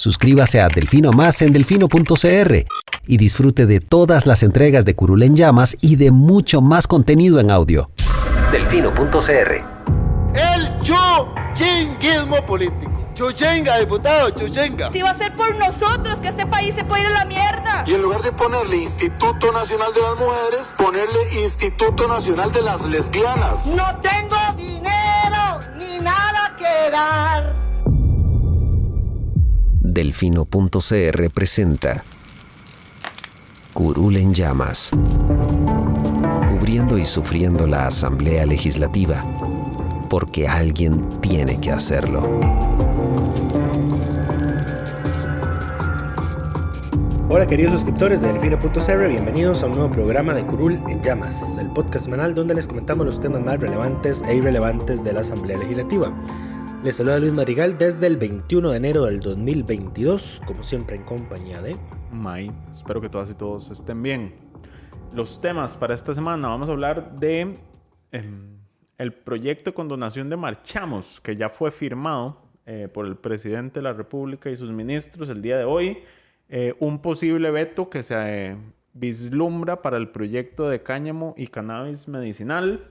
Suscríbase a Delfino Más en delfino.cr y disfrute de todas las entregas de Curul en Llamas y de mucho más contenido en audio. Delfino.cr. El chuchinguismo político. Chuchenga, diputado, chuchenga. Si va a ser por nosotros que este país se puede ir a la mierda. Y en lugar de ponerle Instituto Nacional de las Mujeres, ponerle Instituto Nacional de las Lesbianas. No tengo dinero ni nada que dar. Delfino.cr presenta Curul en Llamas, cubriendo y sufriendo la Asamblea Legislativa, porque alguien tiene que hacerlo. Hola queridos suscriptores de Delfino.cr, bienvenidos a un nuevo programa de Curul en Llamas, el podcast semanal donde les comentamos los temas más relevantes e irrelevantes de la Asamblea Legislativa. Les saluda Luis Madrigal desde el 21 de enero del 2022, como siempre en compañía de... May, espero que todas y todos estén bien. Los temas para esta semana, vamos a hablar de el proyecto de condonación de Marchamos, que ya fue firmado por el presidente de la República y sus ministros el día de hoy. Un posible veto que se vislumbra para el proyecto de cáñamo y cannabis medicinal.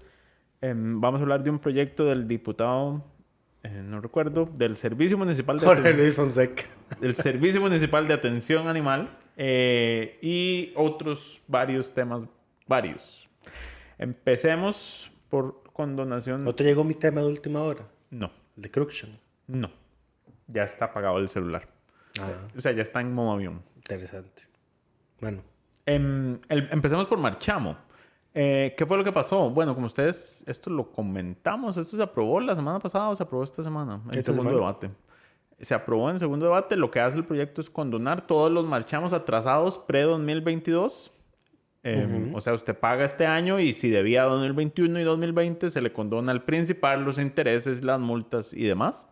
Vamos a hablar de un proyecto del diputado... no recuerdo, del Servicio Municipal de Jorge Luis Fonseca. Del Servicio Municipal de Atención Animal y otros varios temas, varios. Empecemos por condonación. ¿No te llegó mi tema de última hora? No. ¿El de Cruxion? No. Ya está apagado el celular. O sea, ya está en modo avión. Interesante. Bueno. Empecemos por Marchamo. ¿Qué fue lo que pasó? Bueno, como ustedes, esto lo comentamos, esto se aprobó la semana pasada o se aprobó esta semana, en segundo debate. Se aprobó en segundo debate. Lo que hace el proyecto es condonar todos los marchamos atrasados pre-2022. O sea, usted paga este año y si debía 2021 y 2020, se le condona el principal, los intereses, las multas y demás.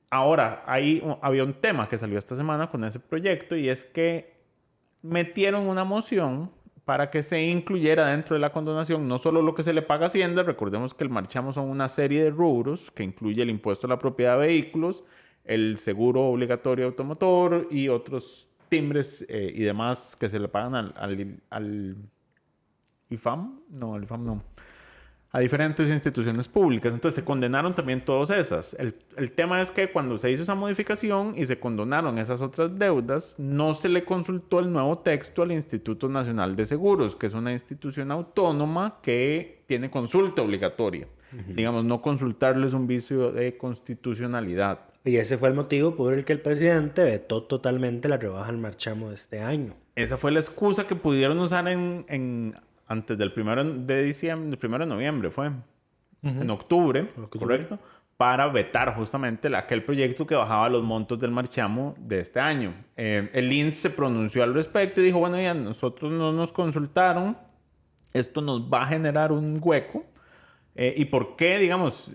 Ahora, había un tema que salió esta semana con ese proyecto y es que metieron una moción para que se incluyera dentro de la condonación no solo lo que se le paga a Hacienda, recordemos que el marchamo son una serie de rubros que incluye el impuesto a la propiedad de vehículos, el seguro obligatorio automotor y otros timbres y demás que se le pagan al IFAM. No, al IFAM no. A diferentes instituciones públicas. Entonces se condenaron también todas esas. El tema es que cuando se hizo esa modificación y se condonaron esas otras deudas, no se le consultó el nuevo texto al Instituto Nacional de Seguros, que es una institución autónoma que tiene consulta obligatoria. Digamos, no consultarles un vicio de constitucionalidad. Y ese fue el motivo por el que el presidente vetó totalmente la rebaja al marchamo de este año. Esa fue la excusa que pudieron usar antes del 1 de diciembre, el 1 de noviembre fue, en octubre, correcto, para vetar justamente aquel proyecto que bajaba los montos del marchamo de este año. El INS se pronunció al respecto y dijo, bueno, ya nosotros no nos consultaron, esto nos va a generar un hueco. ¿Y por qué, digamos,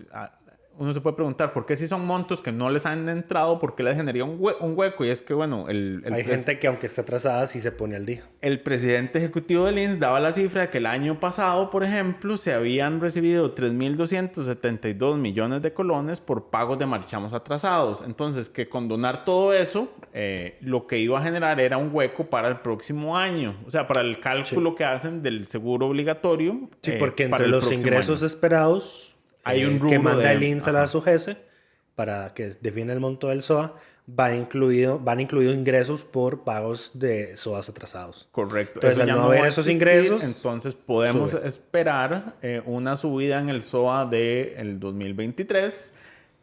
uno se puede preguntar, por qué si son montos que no les han entrado, por qué les generaría un hueco? Y es que, bueno, hay gente que aunque está atrasada sí se pone al día. El presidente ejecutivo del INS daba la cifra de que el año pasado, por ejemplo, se habían recibido 3.272 millones de colones por pagos de marchamos atrasados. Entonces, que condonar todo eso, lo que iba a generar era un hueco para el próximo año. O sea, para el cálculo que hacen del seguro obligatorio. Sí, porque entre los ingresos esperados... Hay un rubro que manda el INS a la SUGESE para que define el monto del SOA. Van incluidos ingresos por pagos de SOAs atrasados. Correcto. Entonces, al no haber esos ingresos, entonces podemos esperar una subida en el SOA del 2023.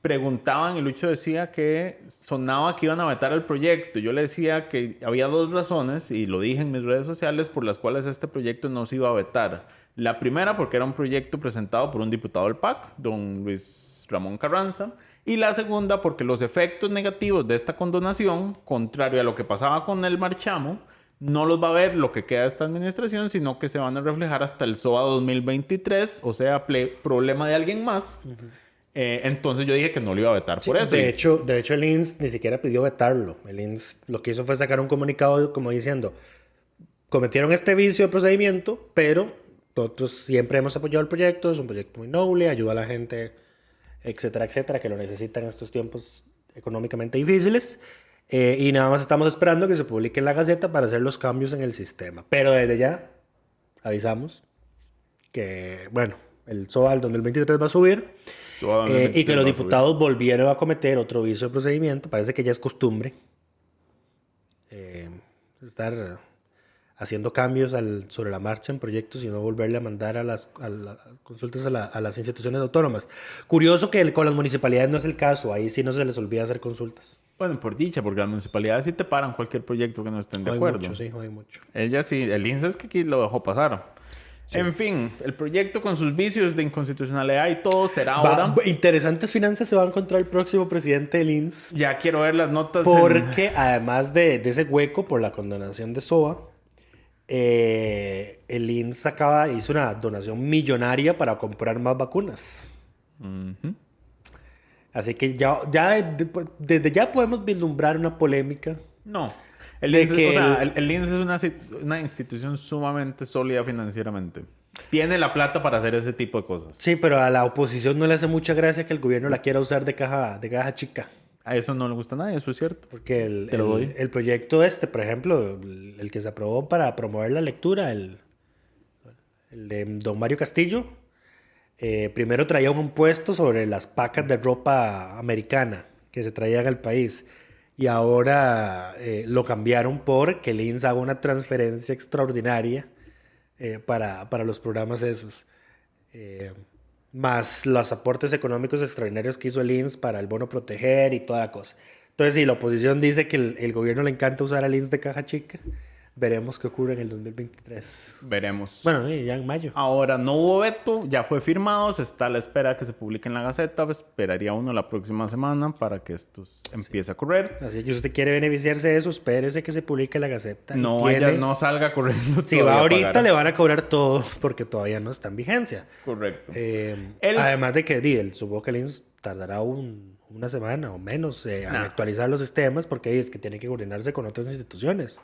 Preguntaban y Lucho decía que sonaba que iban a vetar el proyecto. Yo le decía que había dos razones, y lo dije en mis redes sociales, por las cuales este proyecto no se iba a vetar. La primera, porque era un proyecto presentado por un diputado del PAC, don Luis Ramón Carranza. Y la segunda, porque los efectos negativos de esta condonación, contrario a lo que pasaba con el marchamo, no los va a ver lo que queda de esta administración, sino que se van a reflejar hasta el SOA 2023, o sea, problema de alguien más. Entonces yo dije que no lo iba a vetar por eso. De hecho, el INS ni siquiera pidió vetarlo. El INS lo que hizo fue sacar un comunicado como diciendo, cometieron este vicio de procedimiento, pero nosotros siempre hemos apoyado el proyecto, es un proyecto muy noble, ayuda a la gente, etcétera, etcétera, que lo necesita en estos tiempos económicamente difíciles. Y nada más estamos esperando que se publique en la Gaceta para hacer los cambios en el sistema. Pero desde ya avisamos que, bueno, el SOA del 2023 va a subir y que los diputados volvieron a cometer otro vicio de procedimiento. Parece que ya es costumbre estar haciendo cambios sobre la marcha en proyectos y no volverle a mandar a las consultas a las instituciones autónomas. Curioso que con las municipalidades no es el caso. Ahí sí no se les olvida hacer consultas. Bueno, por dicha, porque las municipalidades sí te paran cualquier proyecto que no estén de acuerdo. Hay mucho. Ella sí, el INSS es que aquí lo dejó pasar. Sí. En fin, el proyecto con sus vicios de inconstitucionalidad y todo será ahora. Interesantes finanzas se va a encontrar el próximo presidente del INSS. Ya quiero ver las notas. Porque además de ese hueco por la condonación de SOA, el INSS hizo una donación millonaria para comprar más vacunas. Uh-huh. Así que desde ya podemos vislumbrar una polémica. No. El INSS es una institución sumamente sólida financieramente. Tiene la plata para hacer ese tipo de cosas. Sí, pero a la oposición no le hace mucha gracia que el gobierno la quiera usar de caja chica. A eso no le gusta a nadie, eso es cierto. Porque el proyecto por ejemplo, el que se aprobó para promover la lectura, el de don Mario Castillo, primero traía un impuesto sobre las pacas de ropa americana que se traían al país. Y ahora lo cambiaron por que el INSS haga una transferencia extraordinaria para los programas esos. Más los aportes económicos extraordinarios que hizo el INSS para el bono proteger y toda la cosa. Entonces, si la oposición dice que el gobierno le encanta usar al INSS de caja chica, veremos qué ocurre en el 2023. Veremos. Bueno, ya en mayo. Ahora, no hubo veto, ya fue firmado, se está a la espera de que se publique en la Gaceta. Pues, esperaría uno la próxima semana para que esto empiece a correr. Así que si usted quiere beneficiarse de eso, espérese que se publique en la Gaceta. No, no salga corriendo. Si va ahorita, le van a cobrar todo porque todavía no está en vigencia. Correcto. Además de que supongo que el INSS tardará una semana o menos en actualizar los sistemas porque es que tiene que coordinarse con otras instituciones.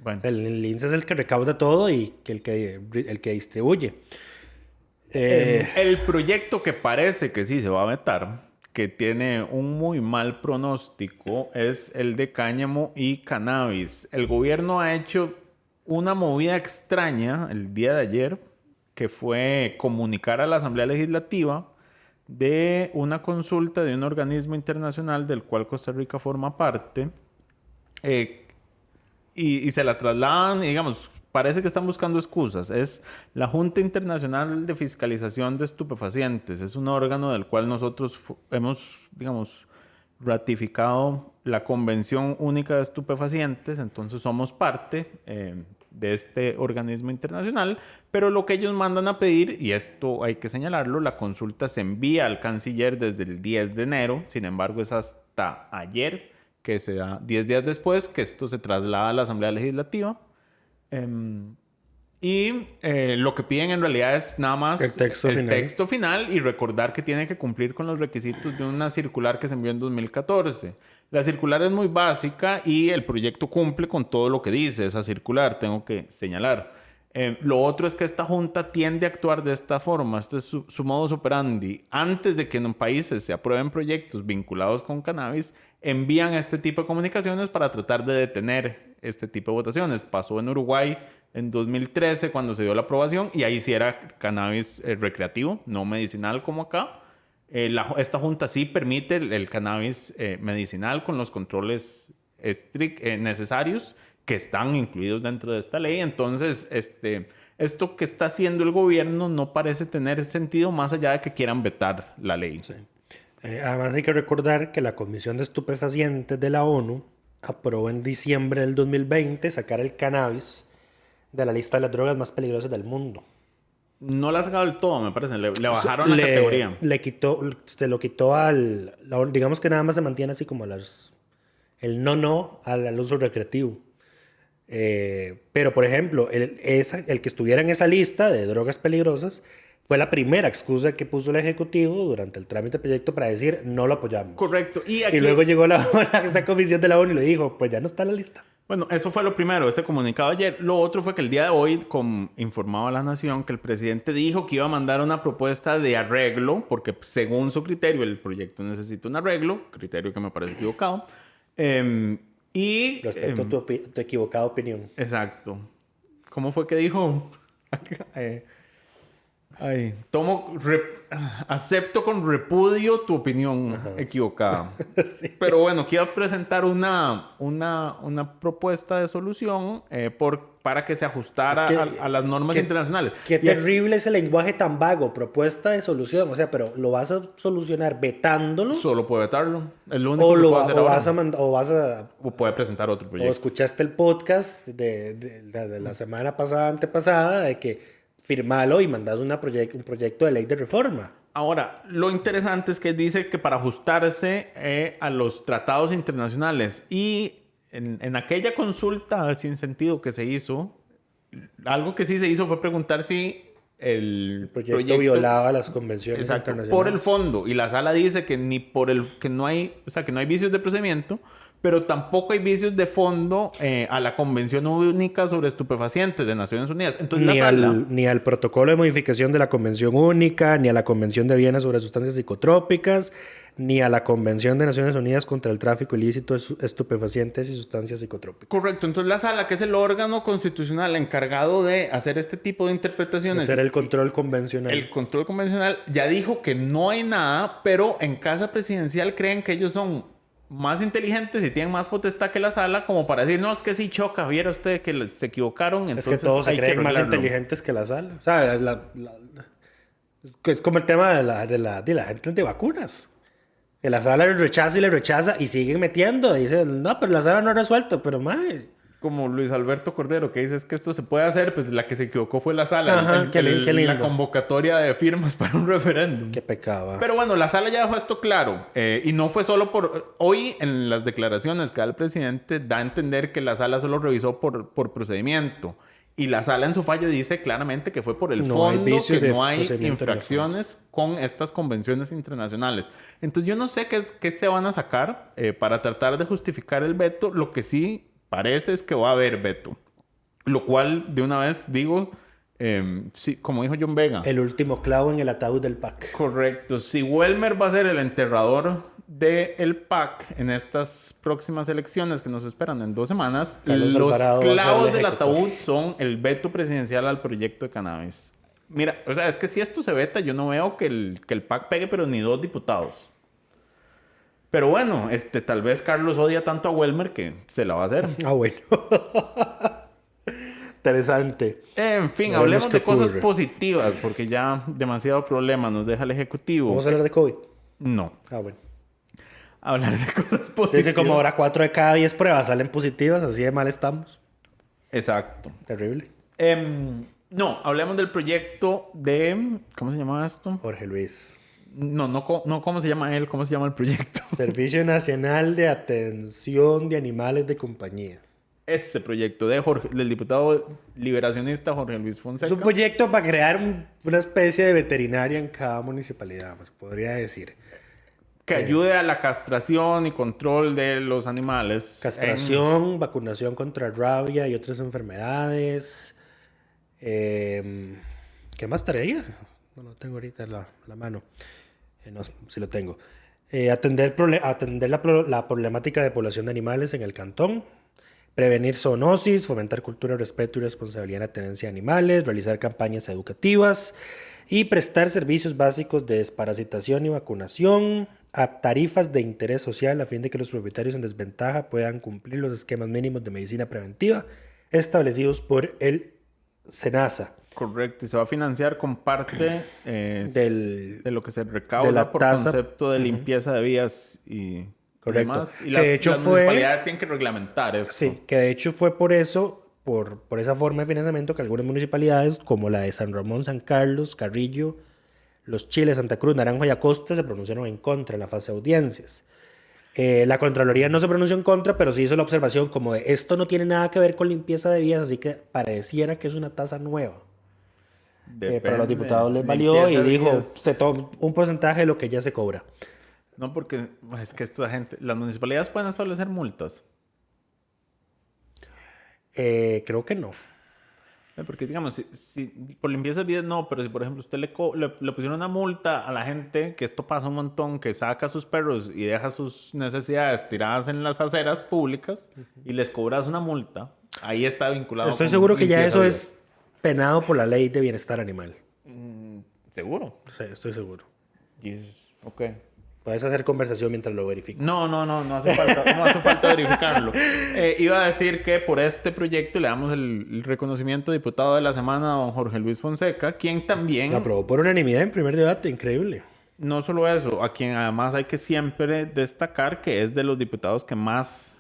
Bueno. El INSS es el que recauda todo y el que distribuye. El proyecto que parece que sí se va a vetar, que tiene un muy mal pronóstico, es el de cáñamo y cannabis. El gobierno ha hecho una movida extraña el día de ayer, que fue comunicar a la Asamblea Legislativa de una consulta de un organismo internacional del cual Costa Rica forma parte, y se la trasladan, y digamos, parece que están buscando excusas. Es la Junta Internacional de Fiscalización de Estupefacientes. Es un órgano del cual nosotros hemos, digamos, ratificado la Convención Única de Estupefacientes. Entonces somos parte de este organismo internacional. Pero lo que ellos mandan a pedir, y esto hay que señalarlo, la consulta se envía al canciller desde el 10 de enero. Sin embargo, es hasta ayer, que se da 10 días después, que esto se traslada a la Asamblea Legislativa. Lo que piden en realidad es nada más el texto final y recordar que tiene que cumplir con los requisitos de una circular que se envió en 2014. La circular es muy básica y el proyecto cumple con todo lo que dice esa circular, tengo que señalar. Lo otro es que esta junta tiende a actuar de esta forma. Este es su modus operandi. Antes de que en países se aprueben proyectos vinculados con cannabis, envían este tipo de comunicaciones para tratar de detener este tipo de votaciones. Pasó en Uruguay en 2013 cuando se dio la aprobación y ahí sí era cannabis recreativo, no medicinal como acá. Esta junta sí permite el cannabis medicinal con los controles necesarios que están incluidos dentro de esta ley. Entonces, esto que está haciendo el gobierno no parece tener sentido más allá de que quieran vetar la ley. Sí. Además hay que recordar que la Comisión de Estupefacientes de la ONU aprobó en diciembre del 2020 sacar el cannabis de la lista de las drogas más peligrosas del mundo. No la ha sacado del todo, me parece. Le bajaron la categoría. Se lo quitó digamos que nada más se mantiene así como el no al uso recreativo. Pero, por ejemplo, el que estuviera en esa lista de drogas peligrosas fue la primera excusa que puso el Ejecutivo durante el trámite del proyecto para decir no lo apoyamos. Correcto. Y luego llegó esta comisión de la ONU y le dijo, pues ya no está en la lista. Bueno, eso fue lo primero, este comunicado ayer. Lo otro fue que el día de hoy informaba a la Nación que el presidente dijo que iba a mandar una propuesta de arreglo, porque según su criterio el proyecto necesita un arreglo, criterio que me parece equivocado. Respecto a tu equivocada opinión. Exacto. ¿Cómo fue que dijo? Acepto con repudio tu opinión equivocada. Sí. Pero bueno, quiero presentar una propuesta de solución para que se ajustara a las normas internacionales. Qué terrible ese lenguaje tan vago, propuesta de solución. O sea, pero ¿lo vas a solucionar vetándolo? Solo puede vetarlo. Es lo único que puede hacer ahora. O puede presentar otro proyecto. O escuchaste el podcast de la semana pasada, antepasada, de que firmalo y mandas un proyecto de ley de reforma. Ahora, lo interesante es que dice que para ajustarse a los tratados internacionales y en aquella consulta sin sentido que se hizo, algo que sí se hizo fue preguntar si el proyecto violaba las convenciones internacionales. Por el fondo. Y la sala dice que no hay vicios de procedimiento, pero tampoco hay vicios de fondo a la Convención Única sobre Estupefacientes de Naciones Unidas. Entonces, ni al protocolo de modificación de la Convención Única, ni a la Convención de Viena sobre sustancias psicotrópicas, ni a la Convención de Naciones Unidas contra el tráfico ilícito de estupefacientes y sustancias psicotrópicas. Correcto. Entonces la sala, que es el órgano constitucional encargado de hacer este tipo de interpretaciones... Hacer el control convencional. El control convencional ya dijo que no hay nada, pero en casa presidencial creen que ellos son más inteligentes y tienen más potestad que la sala como para decir, no, es que sí choca, viera usted que se equivocaron, entonces es que todos se creen más inteligentes que la sala. O sea, es como el tema de la gente de vacunas. Que la sala le rechaza y siguen metiendo. Dicen, no, pero la sala no ha resuelto, pero madre. Como Luis Alberto Cordero, que dice es que esto se puede hacer, pues la que se equivocó fue la sala. Ajá, qué lindo. La convocatoria de firmas para un referéndum. Qué pecado. Pero bueno, la sala ya dejó esto claro. Y no fue solo por... Hoy, en las declaraciones que da el presidente, da a entender que la sala solo revisó por procedimiento. Y la sala en su fallo dice claramente que fue por el fondo, que no hay infracciones con estas convenciones internacionales. Entonces yo no sé qué se van a sacar para tratar de justificar el veto. Lo que sí parece es que va a haber veto. Lo cual, de una vez digo, sí, como dijo John Vega. El último clavo en el ataúd del PAC. Correcto. Si Welmer va a ser el enterrador del PAC en estas próximas elecciones que nos esperan en 2 semanas, los clavos del ataúd son el veto presidencial al proyecto de cannabis. Mira, o sea, es que si esto se veta, yo no veo que el PAC pegue, pero ni 2 diputados. Pero bueno, tal vez Carlos odia tanto a Welmer que se la va a hacer. Ah, bueno. Interesante. En fin, hablemos de cosas positivas, porque ya demasiado problema nos deja el Ejecutivo. ¿Vamos a hablar de COVID? No. Ah, bueno. Hablar de cosas positivas. Dice como ahora 4 de cada 10 pruebas salen positivas, así de mal estamos. Exacto. Terrible. No, hablemos del proyecto de... ¿Cómo se llama esto? Jorge Luis. No, ¿cómo se llama él? ¿Cómo se llama el proyecto? Servicio Nacional de Atención de Animales de Compañía. Ese proyecto del diputado liberacionista Jorge Luis Fonseca. Es un proyecto para crear una especie de veterinaria en cada municipalidad, se podría decir. Que ayude a la castración y control de los animales. Castración, vacunación contra rabia y otras enfermedades. ¿Qué más traía? No tengo ahorita la mano. No, sí lo tengo. Atender la problemática de población de animales en el cantón. Prevenir zoonosis, fomentar cultura, respeto y responsabilidad en la tenencia de animales. Realizar campañas educativas. Y prestar servicios básicos de desparasitación y vacunación a tarifas de interés social a fin de que los propietarios en desventaja puedan cumplir los esquemas mínimos de medicina preventiva establecidos por el SENASA. Correcto, y se va a financiar con parte de lo que se recauda por concepto de limpieza de vías y demás. Y las municipalidades tienen que reglamentar eso. Sí, que de hecho fue por eso, por esa forma de financiamiento que algunas municipalidades, como la de San Ramón, San Carlos, Carrillo, Los Chiles, Santa Cruz, Naranjo y Acosta, se pronunciaron en contra en la fase de audiencias. La Contraloría no se pronunció en contra, pero sí hizo la observación como de esto no tiene nada que ver con limpieza de vías, así que pareciera que es una tasa nueva. Pero a los diputados les valió y dijo, se toma un porcentaje de lo que ya se cobra. No, porque es que las municipalidades pueden establecer multas. Creo que no. Porque, digamos, si por limpieza de vidas no, pero si, por ejemplo, usted le pusieron una multa a la gente, que esto pasa un montón, que saca a sus perros y deja sus necesidades tiradas en las aceras públicas y les cobras una multa, ahí está vinculado. Estoy con seguro que ya limpieza eso de es penado por la ley de bienestar animal. vidas. ¿Seguro? Sí, estoy seguro. Jesus. Ok. Puedes hacer conversación mientras lo verifico. No hace falta, no hace falta verificarlo. Iba a decir que por este proyecto le damos el reconocimiento de diputado de la semana a don Jorge Luis Fonseca, quien también... Aprobó por unanimidad en primer debate, increíble. No solo eso, a quien además hay que siempre destacar que es de los diputados que más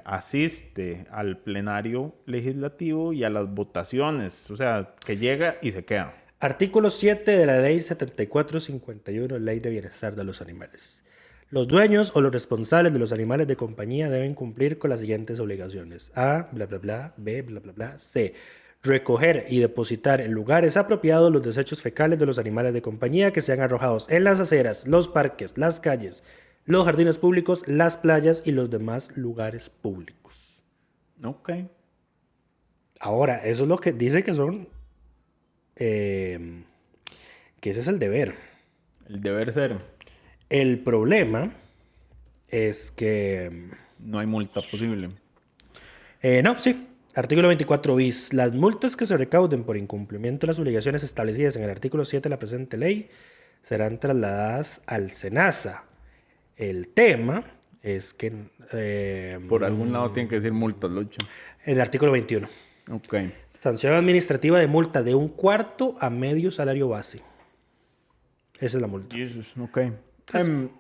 asiste al plenario legislativo y a las votaciones. O sea, que llega y se queda. Artículo 7 de la Ley 7451, Ley de Bienestar de los Animales. Los dueños o los responsables de los animales de compañía deben cumplir con las siguientes obligaciones. A, bla, bla, bla. B, bla, bla, bla. C, recoger y depositar en lugares apropiados los desechos fecales de los animales de compañía que sean arrojados en las aceras, los parques, las calles, los jardines públicos, las playas y los demás lugares públicos. Ok. Ahora, eso es lo que dice que son... que ese es el deber. El deber ser. El problema es que... No hay multa posible. No, sí. Artículo 24 bis. Las multas que se recauden por incumplimiento de las obligaciones establecidas en el artículo 7 de la presente ley serán trasladadas al SENASA. El tema es que... Por algún lado tienen que decir multas, Lucho. El artículo 21. Ok. Sanción administrativa de multa de 1/4 a medio salario base. Esa es la multa. Jesus, ok.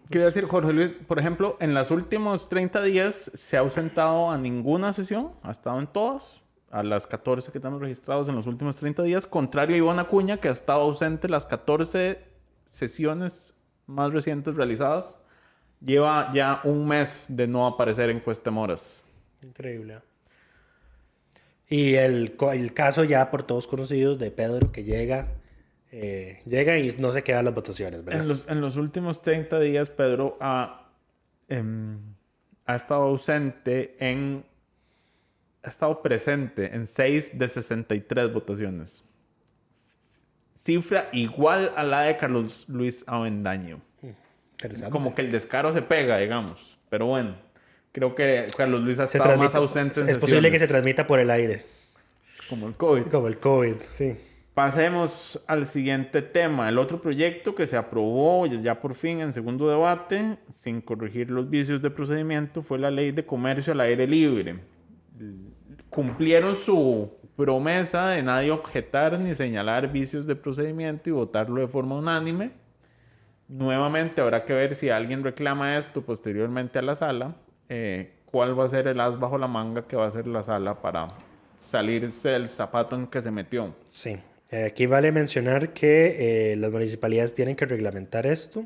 Quiero decir, Jorge Luis, por ejemplo, en los últimos 30 días se ha ausentado a ninguna sesión, ha estado en todas, a las 14 que estamos registrados en los últimos 30 días, contrario a Ivonne Acuña, que ha estado ausente las 14 sesiones más recientes realizadas. Lleva ya un mes de no aparecer en Cuestemoras. Increíble. Y el caso ya por todos conocidos de Pedro, que llega y no se quedan las votaciones, ¿verdad? En los últimos 30 días, Pedro ha estado ausente ha estado presente en 6 de 63 votaciones. Cifra igual a la de Carlos Luis Avendaño. Interesante. Como que el descaro se pega, digamos. Pero bueno, creo que Carlos Luis ha estado más ausente en Es posible sesiones. que se transmita por el aire. Como el COVID. Como el COVID, sí. Pasemos al siguiente tema. El otro proyecto que se aprobó ya por fin en segundo debate, sin corregir los vicios de procedimiento, fue la Ley de Comercio al Aire Libre. Cumplieron su promesa de nadie objetar ni señalar vicios de procedimiento y votarlo de forma unánime. Nuevamente habrá que ver si alguien reclama esto posteriormente a la sala. ¿Cuál va a ser el as bajo la manga que va a hacer la sala para salirse del zapato en que se metió? Sí. Aquí vale mencionar que las municipalidades tienen que reglamentar esto.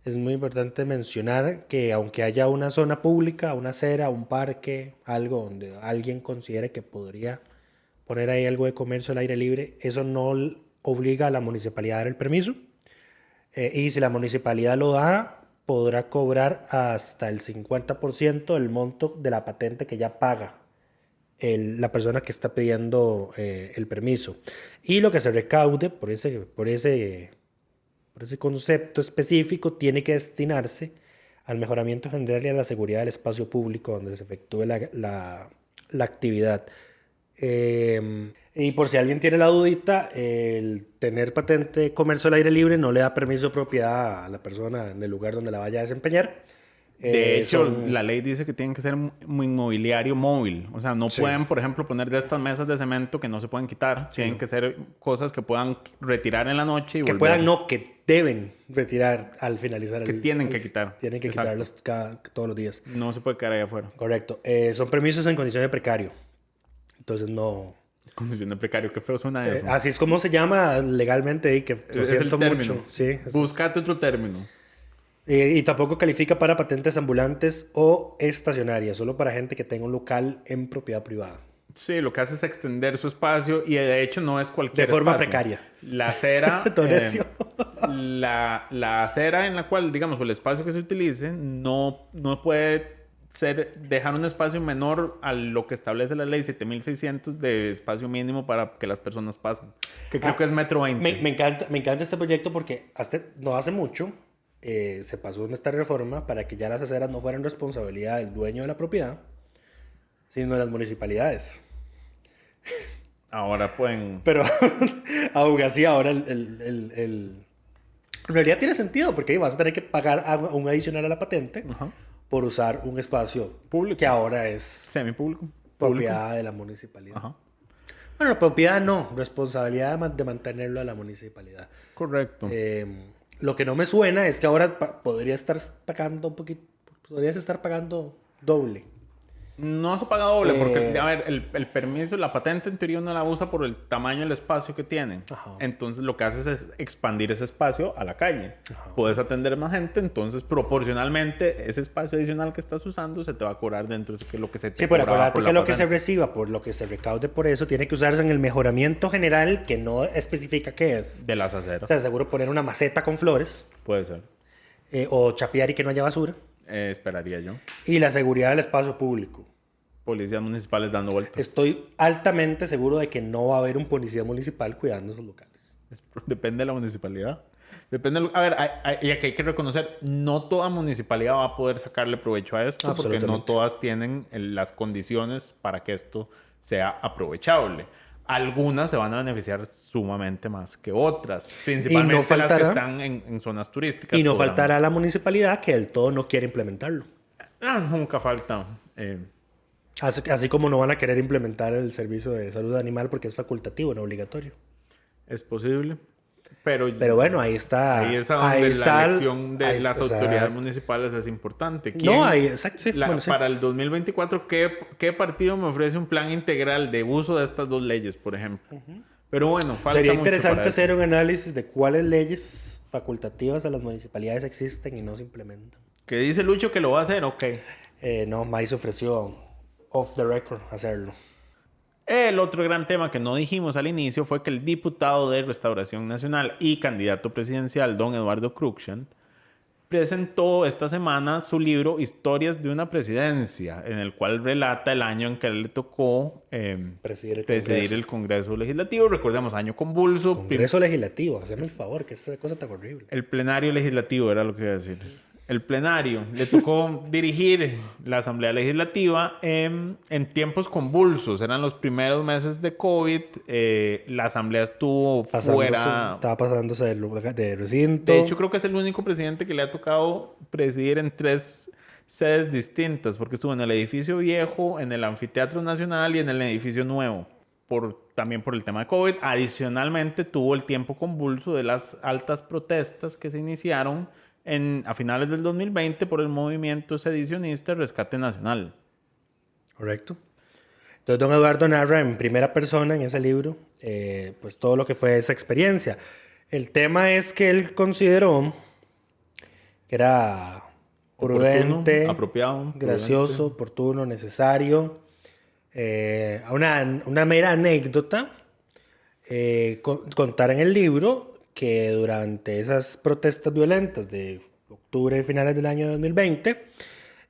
Es muy importante mencionar que aunque haya una zona pública, una acera, un parque, algo donde alguien considere que podría poner ahí algo de comercio al aire libre, eso no obliga a la municipalidad a dar el permiso. Y si la municipalidad lo da, podrá cobrar hasta el 50% del monto de la patente que ya paga la persona que está pidiendo el permiso. Y lo que se recaude por ese concepto específico tiene que destinarse al mejoramiento general y a la seguridad del espacio público donde se efectúe la actividad. Y por si alguien tiene la dudita, el tener patente de comercio al aire libre no le da permiso de propiedad a la persona en el lugar donde la vaya a desempeñar. De hecho, la ley dice que tienen que ser un inmobiliario móvil. O sea, no pueden, por ejemplo, poner de estas mesas de cemento que no se pueden quitar. Tienen que ser cosas que puedan retirar en la noche y que volver. Puedan, no, que deben retirar al finalizar. Que tienen que quitar. Tienen que quitarlos todos los días. No se puede quedar ahí afuera. Correcto. Son permisos en condición de precario. Entonces no... Condición de precario, qué feo suena eso. Así es como se llama legalmente y que lo siento mucho. Sí, búscate otro término. Y tampoco califica para patentes ambulantes o estacionarias, solo para gente que tenga un local en propiedad privada. Sí, lo que hace es extender su espacio y de hecho no es cualquier de forma espacio. Precaria. La acera, la acera en la cual, digamos, o el espacio que se utilice no puede dejar un espacio menor a lo que establece la ley 7600 de espacio mínimo para que las personas pasen. Que creo que es metro 20. Me encanta este proyecto porque no hace mucho se pasó esta reforma para que ya las aceras no fueran responsabilidad del dueño de la propiedad, sino de las municipalidades. Ahora pueden... Pero aún así ahora en realidad tiene sentido porque vas a tener que pagar un adicional a la patente por usar un espacio público que ahora es semipúblico. Propiedad de la municipalidad. Ajá. Bueno, propiedad no, responsabilidad de mantenerlo a la municipalidad. Correcto. Lo que no me suena es que ahora podrías estar pagando doble. No se paga doble porque, a ver, el permiso, la patente en teoría uno la usa por el tamaño del espacio que tienen. Ajá. Entonces lo que haces es expandir ese espacio a la calle. Ajá. Puedes atender más gente, entonces proporcionalmente ese espacio adicional que estás usando se te va a cobrar dentro de lo que se te Sí, pero cobraba acuérdate por que la lo que se patente. reciba por lo que se recaude por eso tiene que usarse en el mejoramiento general que no especifica qué es. De las O aceras. sea, seguro poner una maceta con flores Puede ser. o chapear y que no haya basura. Esperaría yo. Y la seguridad del espacio público. Policías municipales dando vueltas. Estoy altamente seguro de que no va a haber un policía municipal cuidando esos locales. Depende de la municipalidad. Depende. A ver, y aquí hay que reconocer, no toda municipalidad va a poder sacarle provecho a esto porque no todas tienen las condiciones para que esto sea aprovechable. Algunas se van a beneficiar sumamente más que otras, principalmente las que están en zonas turísticas. Y no faltará la municipalidad que del todo no quiere implementarlo. Nunca falta. Así como no van a querer implementar el servicio de salud animal porque es facultativo, no obligatorio. Es posible. Pero bueno, ahí está. Ahí es donde la elección de las autoridades municipales es importante. Exacto. Sí, sí. Para el 2024, ¿qué partido me ofrece un plan integral de uso de estas dos leyes, por ejemplo? Pero bueno, falta Sería mucho interesante para hacer un análisis de cuáles leyes facultativas a las municipalidades existen y no se implementan. ¿Qué dice Lucho que lo va a hacer? Ok. No, Maíz ofreció off the record hacerlo. El otro gran tema que no dijimos al inicio fue que el diputado de Restauración Nacional y candidato presidencial, don Eduardo Cruikshank, presentó esta semana su libro Historias de una presidencia, en el cual relata el año en que a él le tocó presidir el Congreso Legislativo. Recordemos, año convulso. Congreso Legislativo, hazme el favor, que esa cosa tan horrible. El plenario legislativo era lo que iba a decir. El plenario. Le tocó dirigir la Asamblea Legislativa en tiempos convulsos. Eran los primeros meses de COVID. La Asamblea estuvo fuera. Estaba pasándose de recinto. De hecho, creo que es el único presidente que le ha tocado presidir en 3 sedes distintas, porque estuvo en el edificio viejo, en el Anfiteatro Nacional y en el edificio nuevo. También por el tema de COVID. Adicionalmente, tuvo el tiempo convulso de las altas protestas que se iniciaron a finales del 2020 por el movimiento sedicionista Rescate Nacional. Correcto. Entonces, don Eduardo narra en primera persona en ese libro pues todo lo que fue esa experiencia. El tema es que él consideró que era prudente, apropiado, gracioso, oportuno, necesario. Una mera anécdota contar en el libro que durante esas protestas violentas de octubre y finales del año 2020,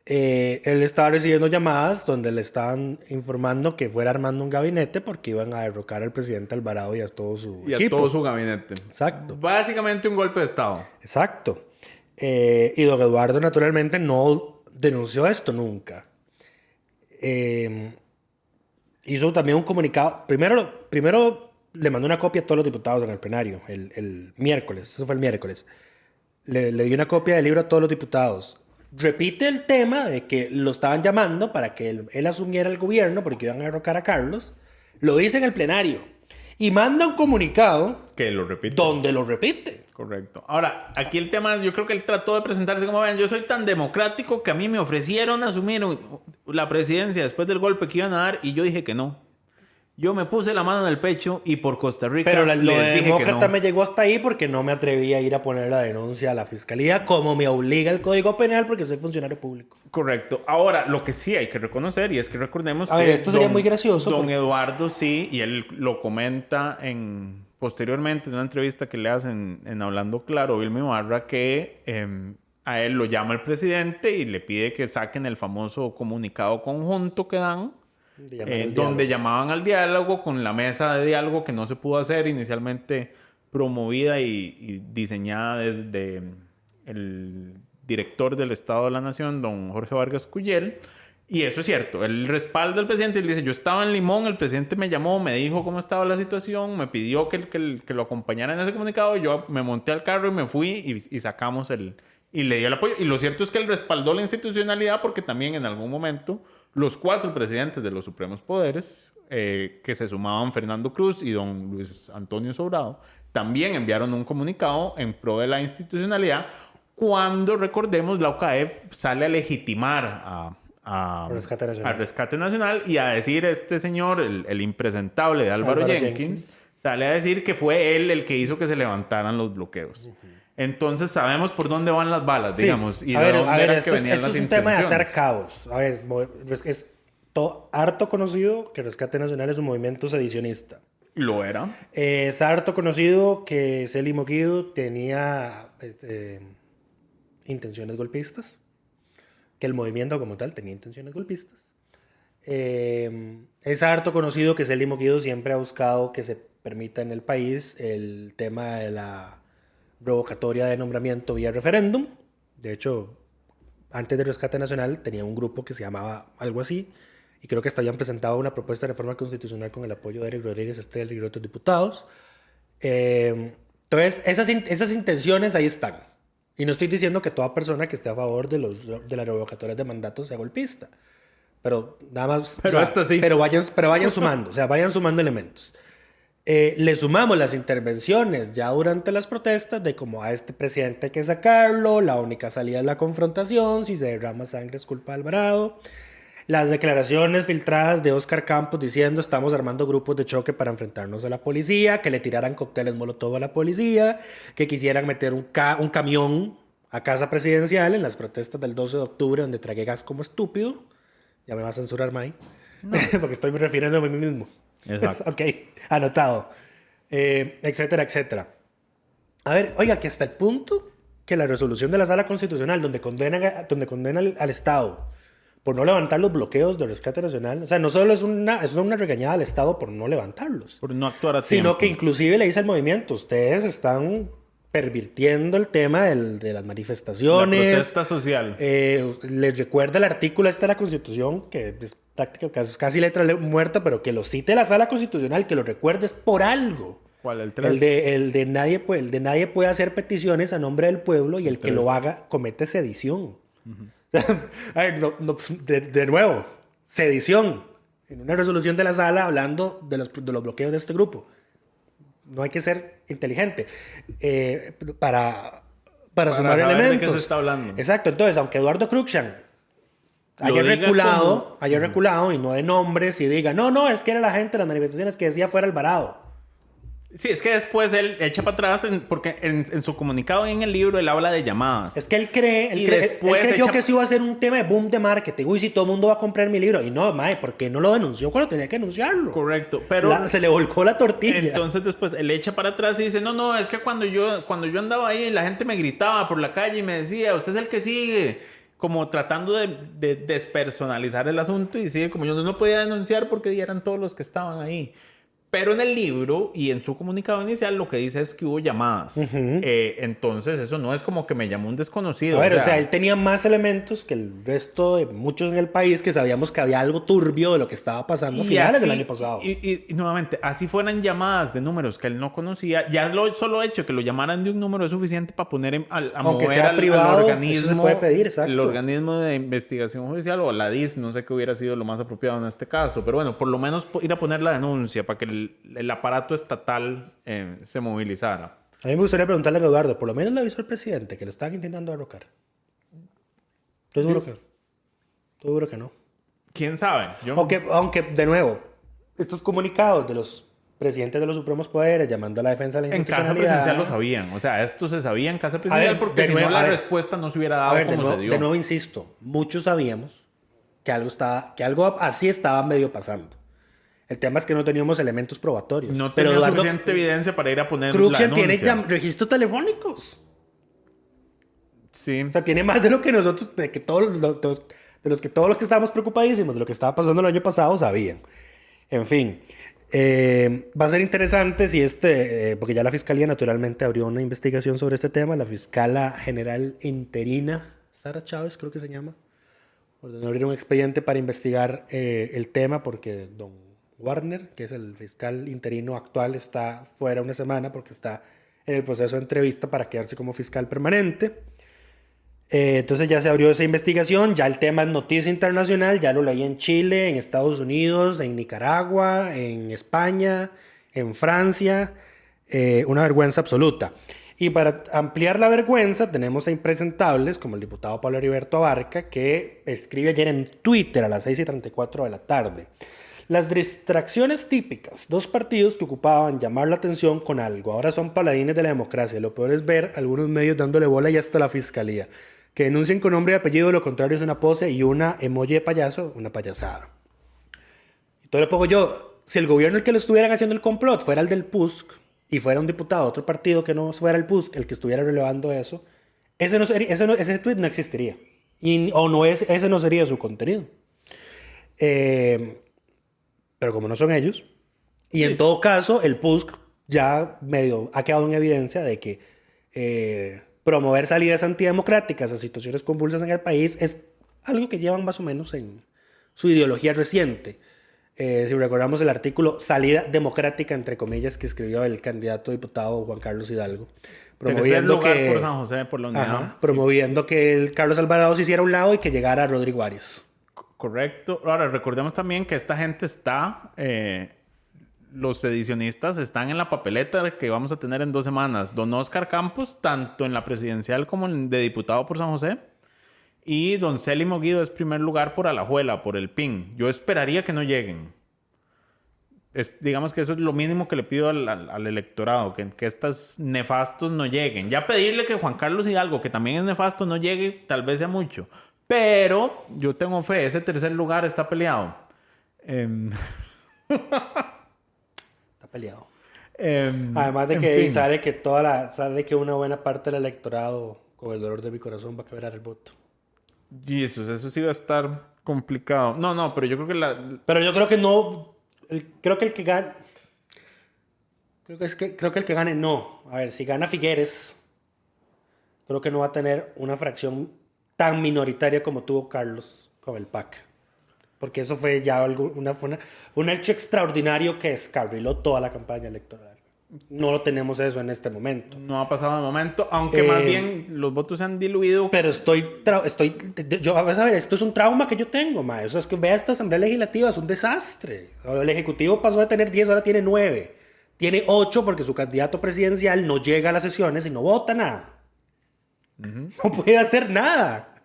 él estaba recibiendo llamadas donde le estaban informando que fuera armando un gabinete porque iban a derrocar al presidente Alvarado y a todo su equipo. Y a todo su gabinete. Exacto. Básicamente un golpe de Estado. Exacto. Y don Eduardo naturalmente no denunció esto nunca. Hizo también un comunicado. Primero le mandó una copia a todos los diputados en el plenario, el miércoles, eso fue el miércoles. Le dio una copia del libro a todos los diputados. Repite el tema de que lo estaban llamando para que él asumiera el gobierno porque iban a derrocar a Carlos. Lo dice en el plenario. Y manda un comunicado que lo repite. Donde lo repite. Correcto. Ahora, aquí el tema es, yo creo que él trató de presentarse como, vean, yo soy tan democrático que a mí me ofrecieron asumir la presidencia después del golpe que iban a dar y yo dije que no. Yo me puse la mano en el pecho y por Costa Rica Pero lo les de dije demócrata que no. me llegó hasta ahí porque no me atreví a ir a poner la denuncia a la fiscalía como me obliga el Código Penal porque soy funcionario público. Correcto. Ahora, lo que sí hay que reconocer y es que recordemos a ver, esto sería muy gracioso. Don Eduardo sí, y él lo comenta posteriormente en una entrevista que le hacen en Hablando Claro, Vilma Ibarra, que a él lo llama el presidente y le pide que saquen el famoso comunicado conjunto que dan, donde llamaban al diálogo con la mesa de diálogo que no se pudo hacer, inicialmente promovida y diseñada desde el director del Estado de la Nación, don Jorge Vargas Cuyel. Y eso es cierto, él respalda al presidente y él dice, yo estaba en Limón, el presidente me llamó, me dijo cómo estaba la situación, me pidió que lo acompañara en ese comunicado, yo me monté al carro y me fui y sacamos y le di el apoyo. Y lo cierto es que él respaldó la institucionalidad porque también en algún momento los 4 presidentes de los supremos poderes, que se sumaban Fernando Cruz y don Luis Antonio Sobrado, también enviaron un comunicado en pro de la institucionalidad cuando, recordemos, la OCAE sale a legitimar al rescate nacional y a decir este señor, el impresentable de Álvaro Jenkins, sale a decir que fue él el que hizo que se levantaran los bloqueos. Entonces sabemos por dónde van las balas, digamos, y de dónde eran que venían las intenciones. Esto es un tema de atar caos. A ver, es harto conocido que Rescate Nacional es un movimiento sedicionista. Lo era. Es harto conocido que Celi Moguido tenía intenciones golpistas, que el movimiento como tal tenía intenciones golpistas. Es harto conocido que Celi Moguido siempre ha buscado que se permita en el país el tema de la revocatoria de nombramiento vía referéndum. De hecho, antes del Rescate Nacional tenía un grupo que se llamaba algo así, y creo que hasta habían presentado una propuesta de reforma constitucional con el apoyo de Eric Rodríguez Estel y otros diputados. Entonces, esas intenciones ahí están. Y no estoy diciendo que toda persona que esté a favor de las revocatorias de mandatos sea golpista. Pero nada más... Pero hasta sí. Pero vayan sumando. O sea, vayan sumando elementos. Le sumamos las intervenciones ya durante las protestas de como a este presidente hay que sacarlo, la única salida es la confrontación, si se derrama sangre es culpa de Alvarado. Las declaraciones filtradas de Óscar Campos diciendo estamos armando grupos de choque para enfrentarnos a la policía, que le tiraran cócteles molotov a la policía, que quisieran meter un camión a Casa Presidencial en las protestas del 12 de octubre donde tragué gas como estúpido. Ya me va a censurar, May. No. Porque estoy refiriéndome a mí mismo. Exacto. Ok, anotado. Etcétera, etcétera. A ver, oiga, que hasta el punto que la resolución de la Sala Constitucional donde condena al Estado por no levantar los bloqueos del Rescate Nacional, o sea, no solo es una regañada al Estado por no levantarlos, por no actuar a tiempo, sino que inclusive le dice al movimiento, ustedes están pervirtiendo el tema de las manifestaciones. La protesta social. Les recuerda el artículo de la Constitución, que es prácticamente casi letra muerta, pero que lo cite la Sala Constitucional, que lo recuerdes por algo. ¿Cuál? ¿El 3? El de nadie puede hacer peticiones a nombre del pueblo y el que lo haga comete sedición. A ver, de nuevo, sedición. En una resolución de la Sala hablando de los bloqueos de este grupo. No hay que ser inteligente para sumar elementos. ¿De qué se está hablando? Exacto. Entonces, aunque Eduardo Cruikshank haya reculado y no de nombres y diga, no, es que era la gente de las manifestaciones que decía fuera Alvarado. Sí, es que después él echa para atrás porque en su comunicado y en el libro él habla de llamadas. Es que él creyó que eso iba a ser un tema de boom de marketing. Uy, si todo el mundo va a comprar mi libro. Y no, mae, ¿por qué no lo denunció cuando tenía que anunciarlo? Correcto, pero... se le volcó la tortilla. Entonces después él echa para atrás y dice, no, es que cuando yo andaba ahí la gente me gritaba por la calle y me decía, usted es el que sigue. Como tratando de despersonalizar el asunto y sigue como yo no podía denunciar porque eran todos los que estaban ahí. Pero en el libro y en su comunicado inicial lo que dice es que hubo llamadas. Entonces eso no es como que me llamó un desconocido. A ver, o sea, él tenía más elementos que el resto de muchos en el país que sabíamos que había algo turbio de lo que estaba pasando a finales del año pasado. Y nuevamente, así fueran llamadas de números que él no conocía, ya solo hecho que lo llamaran de un número es suficiente para poner a mover al organismo, eso se puede pedir, exacto. El organismo de investigación judicial o la DIS, no sé qué hubiera sido lo más apropiado en este caso, pero bueno, por lo menos ir a poner la denuncia para que el aparato estatal se movilizara. A mí me gustaría preguntarle a Eduardo, por lo menos le avisó al presidente que lo estaban intentando derrocar. ¿Estoy seguro que no? ¿Quién sabe? Aunque, de nuevo, estos comunicados de los presidentes de los supremos poderes llamando a la defensa de la institucionalidad... En Casa Presidencial lo sabían. O sea, esto se sabía en Casa Presidencial porque si no la respuesta no se hubiera dado como se dio. De nuevo, insisto, muchos sabíamos que algo así estaba medio pasando. El tema es que no teníamos elementos probatorios. No tenía suficiente evidencia para ir a poner Cruikshank la denuncia. Tiene registros telefónicos. Sí. O sea, tiene más de lo que nosotros, de todos los que estábamos preocupadísimos de lo que estaba pasando el año pasado sabían. En fin, va a ser interesante si porque ya la Fiscalía naturalmente abrió una investigación sobre este tema. La fiscala general interina, Sara Chávez creo que se llama, ordenó abrir un expediente para investigar el tema porque don Warner, que es el fiscal interino actual, está fuera una semana porque está en el proceso de entrevista para quedarse como fiscal permanente. Entonces ya se abrió esa investigación, ya el tema es noticia internacional, ya lo leí en Chile, en Estados Unidos, en Nicaragua, en España, en Francia, una vergüenza absoluta. Y para ampliar la vergüenza tenemos a impresentables como el diputado Pablo Heriberto Abarca, que escribe ayer en Twitter a las 6:34 de la tarde. Las distracciones típicas, 2 partidos que ocupaban llamar la atención con algo, ahora son paladines de la democracia. Lo peor es ver algunos medios dándole bola y hasta la fiscalía, que denuncien con nombre y apellido, lo contrario es una pose y una emoji de payaso, una payasada. Entonces le pongo yo, si el gobierno el que lo estuvieran haciendo el complot fuera el del PUSC y fuera un diputado de otro partido que no fuera el PUSC el que estuviera relevando eso, ese tweet no existiría. Ese no sería su contenido. Pero como no son ellos, y en todo caso, el PUSC ya medio ha quedado en evidencia de que promover salidas antidemocráticas a situaciones convulsas en el país es algo que llevan más o menos en su ideología reciente. Si recordamos el artículo Salida Democrática, entre comillas, que escribió el candidato diputado Juan Carlos Hidalgo, promoviendo que por San José, por la Unidad. Promoviendo que el Carlos Alvarado se hiciera a un lado y que llegara Rodrigo Arias. Correcto. Ahora, recordemos también que esta gente está... los sedicionistas están en la papeleta que vamos a tener en 2 semanas. Don Oscar Campos, tanto en la presidencial como en de diputado por San José. Y don Célimo Guido es primer lugar por Alajuela, por el PIN. Yo esperaría que no lleguen. Digamos que eso es lo mínimo que le pido al electorado, que estos nefastos no lleguen. Ya pedirle que Juan Carlos Hidalgo, que también es nefasto, no llegue, tal vez sea mucho. Pero yo tengo fe, ese tercer lugar está peleado. Está peleado. Además de que sabe que una buena parte del electorado, con el dolor de mi corazón, va a quebrar el voto. Jesús, eso sí va a estar complicado. No, pero yo creo que Pero yo creo que no... creo que el que gane... Creo que el que gane no. A ver, si gana Figueres, creo que no va a tener una fracción tan minoritaria como tuvo Carlos con el PAC. Porque eso fue ya un hecho extraordinario que descarriló toda la campaña electoral. No lo tenemos eso en este momento. No ha pasado de momento, aunque más bien los votos se han diluido. Pero a ver, esto es un trauma que yo tengo, ma. Eso es que vea esta Asamblea Legislativa, es un desastre. El Ejecutivo pasó de tener 10, ahora tiene 9. Tiene 8 porque su candidato presidencial no llega a las sesiones y no vota nada. No puede hacer nada.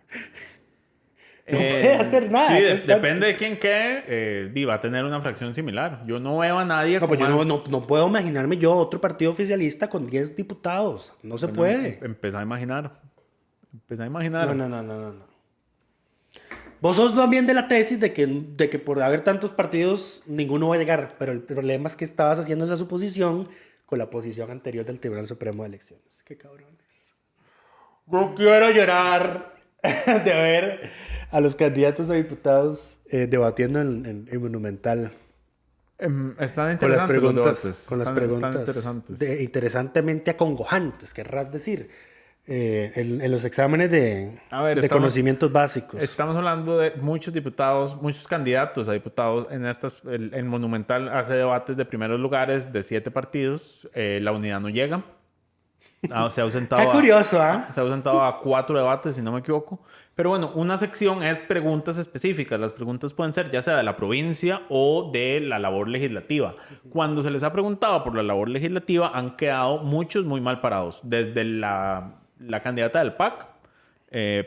No puede hacer nada. Sí, depende de quién quede, va a tener una fracción similar. Yo no veo a nadie con más... no puedo imaginarme yo otro partido oficialista con 10 diputados. No se puede. Empezá a imaginar. No. Vos sos también de la tesis de que por haber tantos partidos ninguno va a llegar. Pero el problema es que estabas haciendo esa suposición con la posición anterior del Tribunal Supremo de Elecciones. Qué cabrones. No quiero llorar de ver a los candidatos a diputados debatiendo en Monumental. Están interesantes con las preguntas interesantemente acongojantes, querrás decir, en los exámenes de conocimientos básicos. Estamos hablando de muchos diputados, muchos candidatos a diputados en Monumental hace debates de primeros lugares de 7 partidos. La Unidad no llega. Se ha ausentado. Está curioso, Se ha ausentado a 4 debates, si no me equivoco. Pero bueno, una sección es preguntas específicas. Las preguntas pueden ser ya sea de la provincia o de la labor legislativa. Cuando se les ha preguntado por la labor legislativa, han quedado muchos muy mal parados. Desde la candidata del PAC,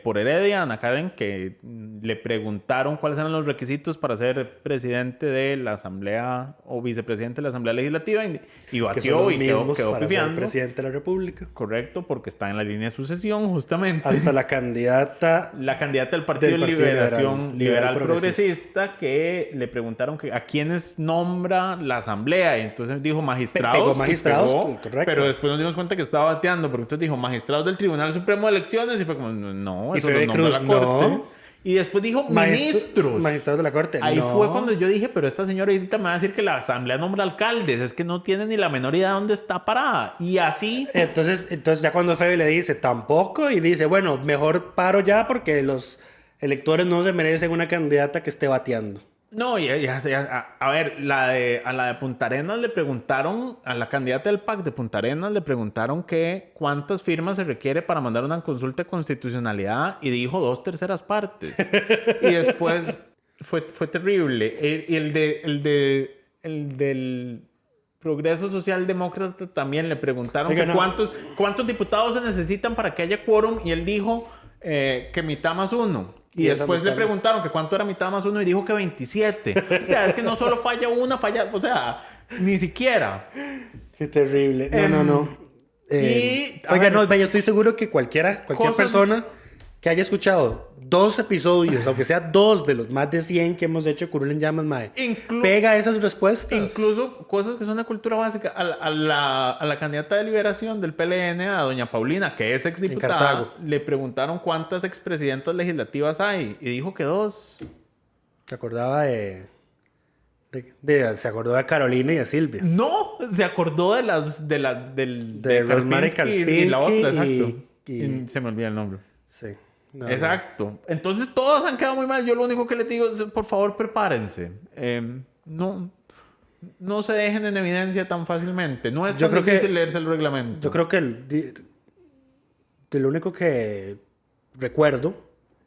por Heredia, Ana Karen, que le preguntaron cuáles eran los requisitos para ser presidente de la Asamblea o vicepresidente de la Asamblea Legislativa y Que son batió los y quedó mismos para ser pifiando. presidente de la República. Correcto, porque está en la línea de sucesión, justamente. Hasta la candidata La candidata del Partido Del de Partido Liberación Liberal Liberal Progresista, que le preguntaron que a quiénes nombra la Asamblea. Y entonces dijo magistrados. Pegó magistrados, pegó, correcto. Pero después nos dimos cuenta que estaba bateando, porque entonces dijo magistrados del Tribunal Supremo de Elecciones y fue como, no, Y eso Fede lo nombra Cruz, la Corte. no. Y después dijo ministros. Magistrados de la Corte. Ahí no. fue cuando yo dije, pero esta señora ahorita me va a decir que la Asamblea nombra alcaldes. Es que no tiene ni la menor idea de dónde está parada. Y así... Entonces ya cuando Fede le dice tampoco y dice, bueno, mejor paro ya porque los electores no se merecen una candidata que esté bateando. No, a ver, a la de Punta Arenas le preguntaron, a la candidata del PAC de Punta Arenas le preguntaron que cuántas firmas se requiere para mandar una consulta de constitucionalidad y dijo 2/3 partes. Y después fue terrible. Y el del Progreso Socialdemócrata también le preguntaron Oiga, que no. cuántos diputados se necesitan para que haya quórum y él dijo que mitad más uno. Y Y esa después le mitad- preguntaron que cuánto era mitad más uno y dijo que 27. O sea, es que no solo falla una, o sea, ni siquiera. Qué terrible. No. y, a Oiga, ver, no, yo estoy seguro que cualquier cosas- persona que haya escuchado 2 episodios, aunque sea 2 de los más de 100 que hemos hecho Curul en Llamas, mae, pega esas respuestas. Incluso cosas que son de cultura básica. A la candidata de liberación del PLN, a doña Paulina, que es exdiputada, Cartago. le preguntaron cuántas expresidentas legislativas hay y dijo que 2. Se acordaba se acordó de Carolina y de Silvia. No, se acordó de de Rosemary Karpinski y la otra, Karpinski exacto. Y se me olvida el nombre. Sí. No, Exacto. Entonces todos han quedado muy mal. Yo lo único que les digo es, por favor, prepárense. No se dejen en evidencia tan fácilmente. No es Yo tan creo que- difícil leerse el reglamento. Yo creo que de lo único que recuerdo,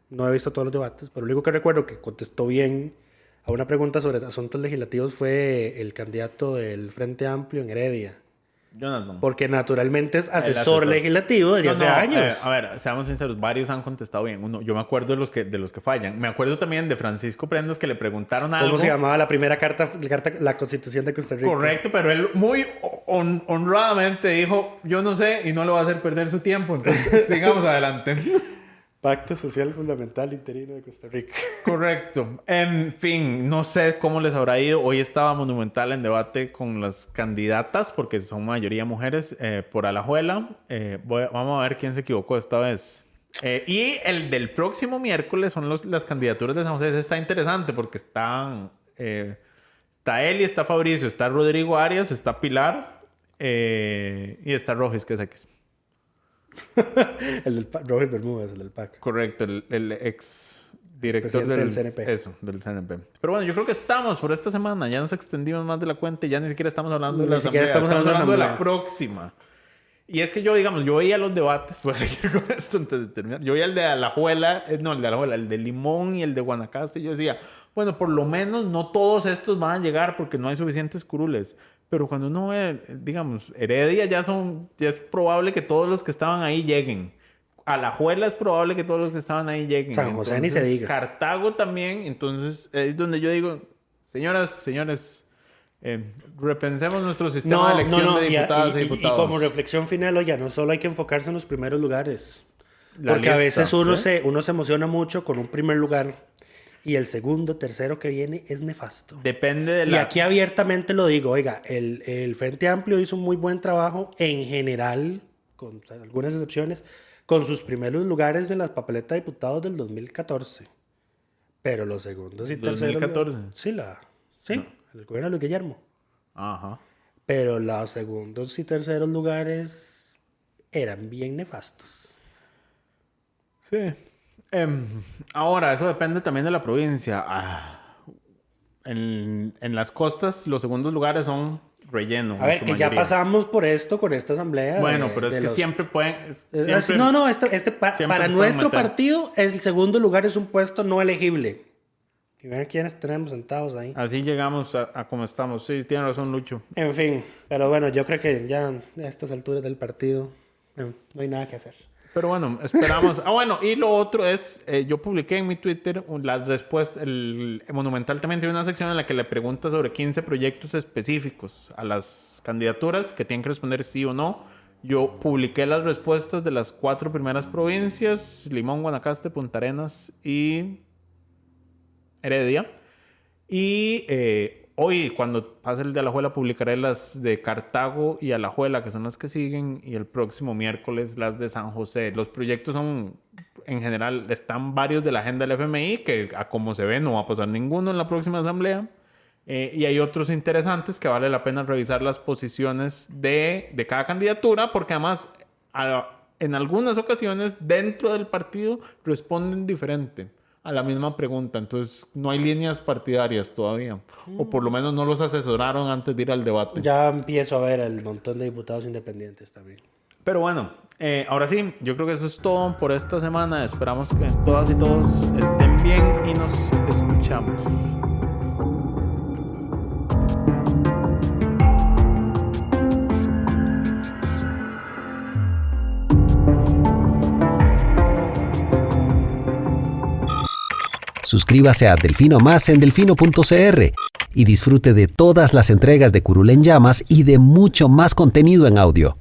no he visto todos los debates, pero lo único que recuerdo que contestó bien a una pregunta sobre asuntos legislativos fue el candidato del Frente Amplio en Heredia. Jonathan. Porque naturalmente es asesor asesor. legislativo desde hace años. A ver, seamos sinceros, varios han contestado bien. Yo me acuerdo de los que fallan. Me acuerdo también de Francisco Prendas que le preguntaron algo. ¿Cómo se llamaba la primera carta, la Constitución de Costa Rica? Correcto, pero él muy honradamente dijo, yo no sé y no le va a hacer perder su tiempo. Entonces, sigamos adelante. Pacto Social Fundamental Interino de Costa Rica. Correcto. En fin, no sé cómo les habrá ido. Hoy estaba Monumental en debate con las candidatas, porque son mayoría mujeres, por Alajuela. Vamos a ver quién se equivocó esta vez. Y el del próximo miércoles son las candidaturas de San José. Ese está interesante porque está Eli, está Fabricio, está Rodrigo Arias, está Pilar y está Rojas, que es X. El del Robert Bermúdez, el del PAC. Correcto, el ex director Presidente del CNP. Eso, del CNP. Pero bueno, yo creo que estamos por esta semana. Ya nos extendimos más de la cuenta y ya ni siquiera estamos hablando de la Ni siquiera asamblea. Estamos hablando de la asamblea. próxima. Y es que yo veía los debates, voy a seguir con esto antes de terminar. Yo veía el de Alajuela, el de Limón y el de Guanacaste. Y yo decía, bueno, por lo menos no todos estos van a llegar porque no hay suficientes curules. Pero cuando uno ve, digamos, Heredia ya es probable que todos los que estaban ahí lleguen. Alajuela es probable que todos los que estaban ahí lleguen. San José ni se diga. Cartago también. Entonces es donde yo digo, señoras, señores, repensemos nuestro sistema de elección de diputadas y diputados. Y como reflexión final, oye, no solo hay que enfocarse en los primeros lugares. La Porque a lista, veces uno ¿sí? se emociona mucho con un primer lugar y el segundo, tercero que viene es nefasto. Depende de Y aquí abiertamente lo digo, oiga, el Frente Amplio hizo un muy buen trabajo en general, con algunas excepciones, con sus primeros lugares en las papeletas de diputados del 2014. Pero los segundos y terceros... 2014. Sí, el gobierno de Luis Guillermo. Ajá. Pero los segundos y terceros lugares eran bien nefastos. Sí. Ahora, eso depende también de la provincia. En las costas, los segundos lugares son relleno. A ver, en que su ya mayoría. pasamos por esto con esta asamblea. Bueno, pero es que siempre pueden... siempre- No, siempre para se pueden nuestro meter. partido, el segundo lugar es un puesto no elegible. Y vean quiénes tenemos sentados ahí. Así llegamos a como estamos. Sí, tiene razón, Lucho. En fin, pero bueno, yo creo que ya a estas alturas del partido no hay nada que hacer. Pero bueno, esperamos. Bueno, y lo otro es, yo publiqué en mi Twitter la respuesta, el Monumental también tiene una sección en la que le pregunta sobre 15 proyectos específicos a las candidaturas que tienen que responder sí o no. Yo publiqué las respuestas de las 4 primeras provincias, Limón, Guanacaste, Punta Arenas y Heredia. Y hoy, cuando pase el de Alajuela, publicaré las de Cartago y Alajuela, que son las que siguen, y el próximo miércoles las de San José. Los proyectos son, en general, están varios de la agenda del FMI, que a como se ve no va a pasar ninguno en la próxima asamblea. Y hay otros interesantes que vale la pena revisar las posiciones de cada candidatura, porque además en algunas ocasiones dentro del partido responden diferente a la misma pregunta. Entonces no hay líneas partidarias todavía, o por lo menos no los asesoraron antes de ir al debate. Ya empiezo a ver el montón de diputados independientes también. Pero bueno, ahora sí, yo creo que eso es todo por esta semana. Esperamos que todas y todos estén bien y nos escuchamos. Suscríbase a Delfino Más en delfino.cr y disfrute de todas las entregas de Curul en Llamas y de mucho más contenido en audio.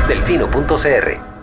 Delfino.cr